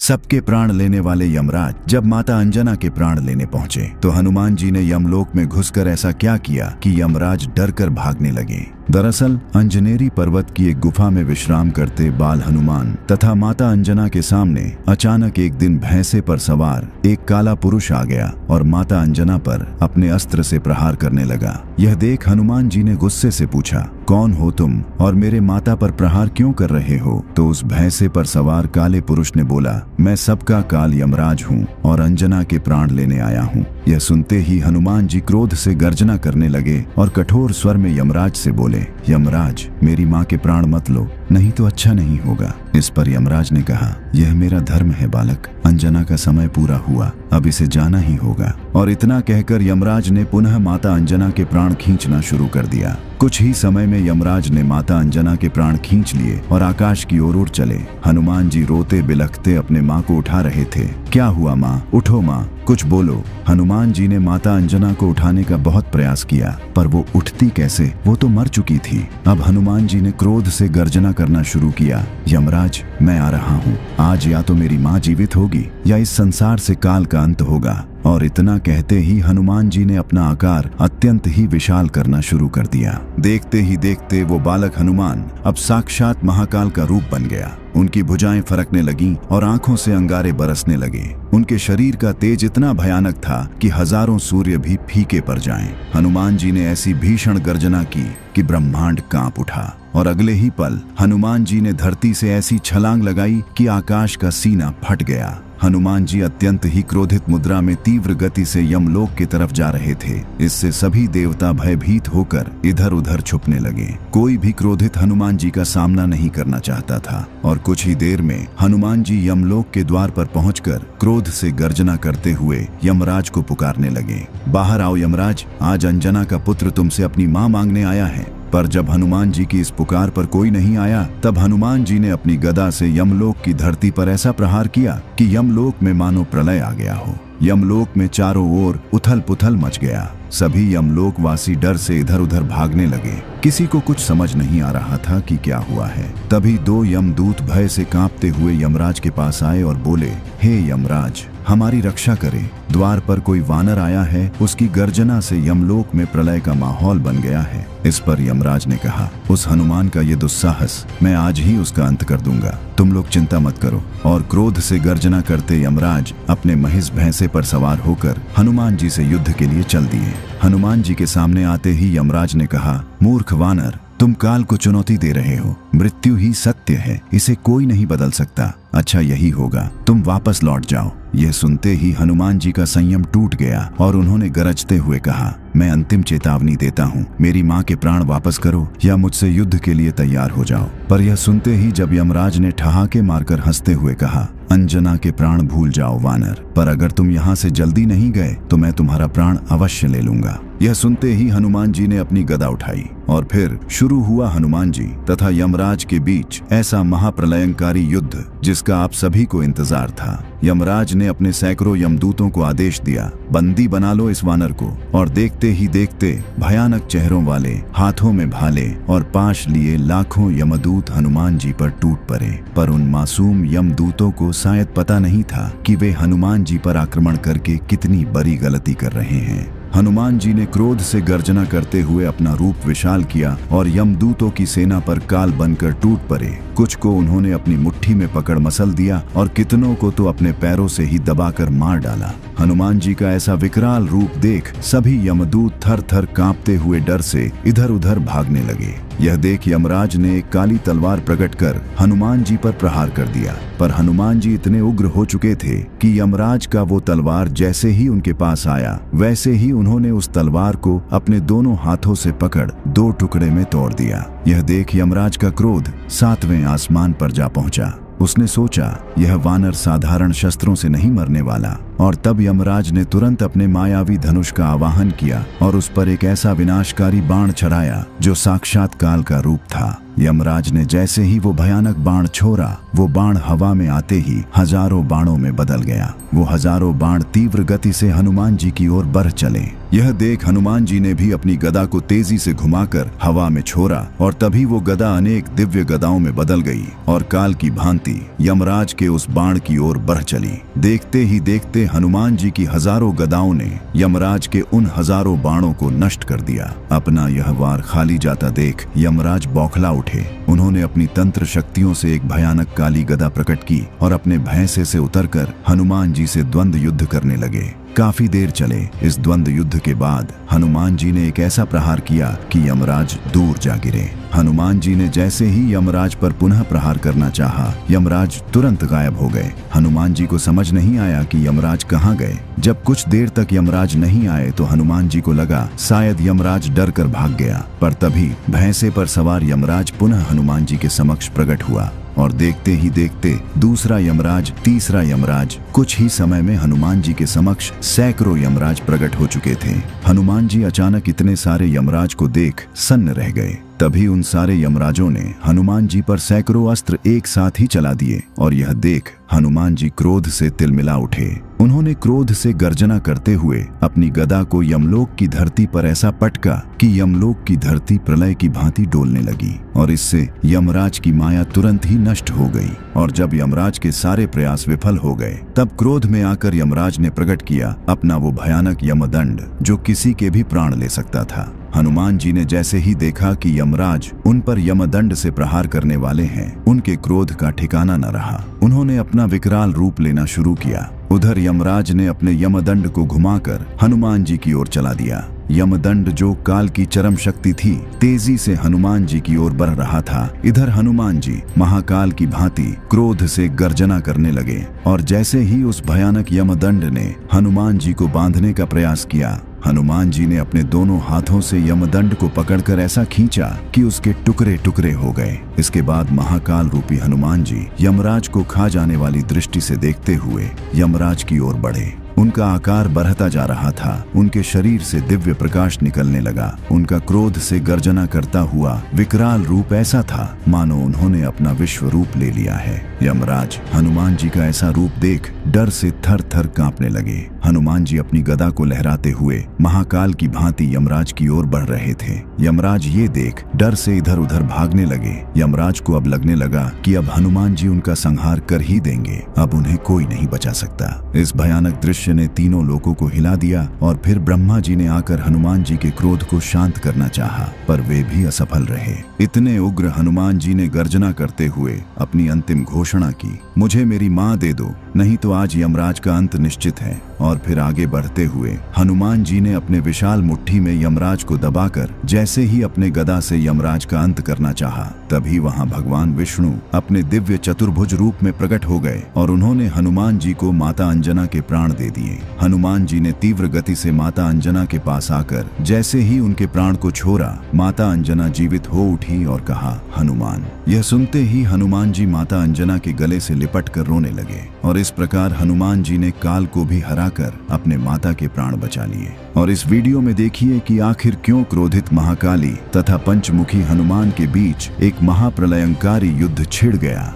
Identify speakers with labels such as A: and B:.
A: सबके प्राण लेने वाले यमराज जब माता अंजना के प्राण लेने पहुंचे तो हनुमान जी ने यमलोक में घुसकर ऐसा क्या किया कि यमराज डरकर भागने लगे। दरअसल अंजनेरी पर्वत की एक गुफा में विश्राम करते बाल हनुमान तथा माता अंजना के सामने अचानक एक दिन भैंसे पर सवार एक काला पुरुष आ गया और माता अंजना पर अपने अस्त्र से प्रहार करने लगा। यह देख हनुमान जी ने गुस्से से पूछा, कौन हो तुम और मेरे माता पर प्रहार क्यों कर रहे हो? तो उस भैंसे पर सवार काले पुरुष ने बोला, मैं सबका काल यमराज हूँ और अंजना के प्राण लेने आया हूँ। यह सुनते ही हनुमान जी क्रोध से गर्जना करने लगे और कठोर स्वर में यमराज से बोले, यमराज मेरी माँ के प्राण मत लो, नहीं तो अच्छा नहीं होगा। इस पर यमराज ने कहा, यह मेरा धर्म है बालक, अंजना का समय पूरा हुआ, अब इसे जाना ही होगा। और इतना कहकर यमराज ने पुनः माता अंजना के प्राण खींचना शुरू कर दिया। कुछ ही समय में यमराज ने माता अंजना के प्राण खींच लिए और आकाश की ओर उड़ चले। हनुमान जी रोते बिलखते अपने माँ को उठा रहे थे। क्या हुआ माँ, उठो माँ, कुछ बोलो। हनुमान जी ने माता अंजना को उठाने का बहुत प्रयास किया पर वो उठती कैसे, वो तो मर चुकी थी। अब हनुमान जी ने क्रोध से गर्जना करना शुरू किया, यमराज मैं आ रहा हूँ, आज या तो मेरी माँ जीवित होगी या इस संसार से काल का अंत होगा। और इतना कहते ही हनुमान जी ने अपना आकार अत्यंत ही विशाल करना शुरू कर दिया। देखते ही देखते वो बालक हनुमान अब साक्षात महाकाल का रूप बन गया। उनकी भुजाएं फरकने लगीं और आंखों से अंगारे बरसने लगे। उनके शरीर का तेज इतना भयानक था कि हजारों सूर्य भी फीके पड़ जाएं। हनुमान जी ने ऐसी भीषण गर्जना की कि ब्रह्मांड कांप उठा और अगले ही पल हनुमान जी ने धरती से ऐसी छलांग लगाई कि आकाश का सीना फट गया। हनुमान जी अत्यंत ही क्रोधित मुद्रा में तीव्र गति से यमलोक की तरफ जा रहे थे। इससे सभी देवता भयभीत होकर इधर उधर छुपने लगे। कोई भी क्रोधित हनुमान जी का सामना नहीं करना चाहता था और कुछ ही देर में हनुमान जी यमलोक के द्वार पर पहुंचकर क्रोध से गर्जना करते हुए यमराज को पुकारने लगे, बाहर आओ यमराज, आज अंजना का पुत्र तुमसे अपनी मां मांगने आया है। पर जब हनुमान जी की इस पुकार पर कोई नहीं आया तब हनुमान जी ने अपनी गदा से यमलोक की धरती पर ऐसा प्रहार किया कि यमलोक में मानो प्रलय आ गया हो। यमलोक में चारों ओर उथल पुथल मच गया। सभी यमलोकवासी डर से इधर उधर भागने लगे। किसी को कुछ समझ नहीं आ रहा था कि क्या हुआ है। तभी दो यमदूत भय से कांपते हुए यमराज के पास आए और बोले, हे यमराज, हमारी रक्षा करें, द्वार पर कोई वानर आया है, उसकी गर्जना से यमलोक में प्रलय का माहौल बन गया है। इस पर यमराज ने कहा, उस हनुमान का ये दुस्साहस मैं आज ही उसका अंत कर दूंगा, तुम लोग चिंता मत करो। और क्रोध से गर्जना करते यमराज अपने महिष भैंसे पर सवार होकर हनुमान जी से युद्ध के लिए चल दिए। हनुमान जी के सामने आते ही यमराज ने कहा, मूर्ख वानर, तुम काल को चुनौती दे रहे हो, मृत्यु ही सत्य है, इसे कोई नहीं बदल सकता। अच्छा यही होगा, तुम वापस लौट जाओ। यह सुनते ही हनुमान जी का संयम टूट गया और उन्होंने गरजते हुए कहा, मैं अंतिम चेतावनी देता हूँ, मेरी माँ के प्राण वापस करो या मुझसे युद्ध के लिए तैयार हो जाओ। पर यह सुनते ही जब यमराज ने ठहाके मारकर हंसते हुए कहा, अंजना के प्राण भूल जाओ वानर, पर अगर तुम यहाँ से जल्दी नहीं गए तो मैं तुम्हारा प्राण अवश्य ले लूंगा। यह सुनते ही हनुमान जी ने अपनी गदा उठाई और फिर शुरू हुआ हनुमान जी तथा यमराज के बीच ऐसा महाप्रलयंकारी युद्ध जिसका आप सभी को इंतजार था। यमराज ने अपने सैकड़ों यमदूतों को आदेश दिया, बंदी बना लो इस वानर को। और देखते ही देखते भयानक चेहरों वाले, हाथों में भाले और पाश लिए लाखों यमदूत हनुमान जी पर टूट पड़े। पर उन मासूम यमदूतों को शायद पता नहीं था कि वे हनुमान जी पर आक्रमण करके कितनी बड़ी गलती कर रहे हैं। हनुमान जी ने क्रोध से गर्जना करते हुए अपना रूप विशाल किया और यमदूतों की सेना पर काल बनकर टूट पड़े। कुछ को उन्होंने अपनी मुट्ठी में पकड़ मसल दिया और कितनों को तो अपने पैरों से ही दबाकर मार डाला। हनुमान जी का ऐसा विकराल रूप देख सभी यमदूत थर थर कांपते हुए डर से इधर उधर भागने लगे। यह देख यमराज ने एक काली तलवार प्रकट कर हनुमान जी पर प्रहार कर दिया। पर हनुमान जी इतने उग्र हो चुके थे कि यमराज का वो तलवार जैसे ही उनके पास आया वैसे ही उन्होंने उस तलवार को अपने दोनों हाथों से पकड़ दो टुकड़े में तोड़ दिया। यह देख यमराज का क्रोध सातवें आसमान पर जा पहुंचा। उसने सोचा यह वानर साधारण शस्त्रों से नहीं मरने वाला और तब यमराज ने तुरंत अपने मायावी धनुष का आवाहन किया और उस पर एक ऐसा विनाशकारी बाण चढ़ाया जो साक्षात काल का रूप था। यमराज ने जैसे ही वो भयानक बाण छोड़ा, वो बाण हवा में आते ही हजारों बाणों में बदल गया। वो हजारों बाण तीव्र गति से हनुमान जी की ओर बढ़ चले। यह देख हनुमान जी ने भी अपनी गदा को तेजी से घुमाकर हवा में छोड़ा और तभी वो गदा अनेक दिव्य गदाओं में बदल गई और काल की भांति यमराज के उस बाण की ओर बढ़ चली। देखते ही देखते हनुमान जी की हजारों गदाओं ने यमराज के उन हजारों बाणों को नष्ट कर दिया। अपना यह वार खाली जाता देख यमराज बौखला उठे। उन्होंने अपनी तंत्र शक्तियों से एक भयानक काली गदा प्रकट की और अपने भैंसे से उतरकर हनुमान जी से द्वंद्व युद्ध करने लगे। काफी देर चले इस द्वंद्व युद्ध के बाद हनुमान जी ने एक ऐसा प्रहार किया कि यमराज दूर जा गिरे। हनुमान जी ने जैसे ही यमराज पर पुनः प्रहार करना चाहा, यमराज तुरंत गायब हो गए। हनुमान जी को समझ नहीं आया कि यमराज कहाँ गए। जब कुछ देर तक यमराज नहीं आए तो हनुमान जी को लगा शायद यमराज डर कर भाग गया, पर तभी भैंसे पर सवार यमराज पुनः हनुमान जी के समक्ष प्रकट हुआ और देखते ही देखते दूसरा यमराज, तीसरा यमराज, कुछ ही समय में हनुमान जी के समक्ष सैकड़ों यमराज प्रकट हो चुके थे। हनुमान जी अचानक इतने सारे यमराज को देख सन्न रह गए। तभी उन सारे यमराजों ने हनुमान जी पर सैकड़ों अस्त्र एक साथ ही चला दिए और यह देख हनुमान जी क्रोध से तिलमिला उठे। उन्होंने क्रोध से गर्जना करते हुए अपनी गदा को यमलोक की धरती पर ऐसा पटका कि यमलोक की धरती प्रलय की भांति डोलने लगी और इससे यमराज की माया तुरंत ही नष्ट हो गई। और जब यमराज के सारे प्रयास विफल हो गए तब क्रोध में आकर यमराज ने प्रकट किया अपना वो भयानक यमदंड जो किसी के भी प्राण ले सकता था। हनुमान जी ने जैसे ही देखा कि यमराज उन पर यमदंड से प्रहार करने वाले हैं, उनके क्रोध का ठिकाना न रहा। उन्होंने अपना विकराल रूप लेना शुरू किया। उधर यमराज ने अपने यमदंड को घुमाकर हनुमान जी की ओर चला दिया। यमदंड जो काल की चरम शक्ति थी, तेजी से हनुमान जी की ओर बढ़ रहा था। इधर हनुमान जी महाकाल की भांति क्रोध से गर्जना करने लगे और जैसे ही उस भयानक यमदंड ने हनुमान जी को बांधने का प्रयास किया, हनुमान जी ने अपने दोनों हाथों से यमदंड को पकड़कर ऐसा खींचा कि उसके टुकड़े टुकड़े हो गए। इसके बाद महाकाल रूपी हनुमान जी यमराज को खा जाने वाली दृष्टि से देखते हुए यमराज की ओर बढ़े। उनका आकार बढ़ता जा रहा था। उनके शरीर से दिव्य प्रकाश निकलने लगा। उनका क्रोध से गर्जना करता हुआ विकराल रूप ऐसा था मानो उन्होंने अपना विश्व रूप ले लिया है। यमराज हनुमान जी का ऐसा रूप देख डर से थर थर कांपने लगे। हनुमान जी अपनी गदा को लहराते हुए महाकाल की भांति यमराज की ओर बढ़ रहे थे। यमराज ये देख डर से इधर उधर भागने लगे। यमराज को अब लगने लगा कि अब हनुमान जी उनका संहार कर ही देंगे, अब उन्हें कोई नहीं बचा सकता। इस भयानक दृश्य ने तीनों लोगों को हिला दिया और फिर ब्रह्मा जी ने आकर हनुमान जी के क्रोध को शांत करना चाहा, पर वे भी असफल रहे। इतने उग्र हनुमान जी ने गर्जना करते हुए अपनी अंतिम घोषणा की, मुझे मेरी माँ दे दो, नहीं तो आज यमराज का अंत निश्चित है। और फिर आगे बढ़ते हुए हनुमान जी ने अपने विशाल मुट्ठी में यमराज को दबाकर जैसे ही अपने गदा से यमराज का अंत करना चाहा, तभी वहां भगवान विष्णु अपने दिव्य चतुर्भुज रूप में प्रकट हो गए और उन्होंने हनुमान जी को माता अंजना के प्राण दे दिए। हनुमान जी ने तीव्र गति से माता अंजना के पास आकर जैसे ही उनके प्राण को छोड़ा, माता अंजना जीवित हो उठी और कहा, हनुमान। यह सुनते ही हनुमान जी माता अंजना के गले से लिपट कर रोने लगे और इस प्रकार हनुमान जी ने काल को भी हराकर अपने माता के प्राण बचा लिए। और इस वीडियो में देखिए कि आखिर क्यों क्रोधित महाकाली तथा पंचमुखी हनुमान के बीच एक महाप्रलयंकारी युद्ध छिड़ गया।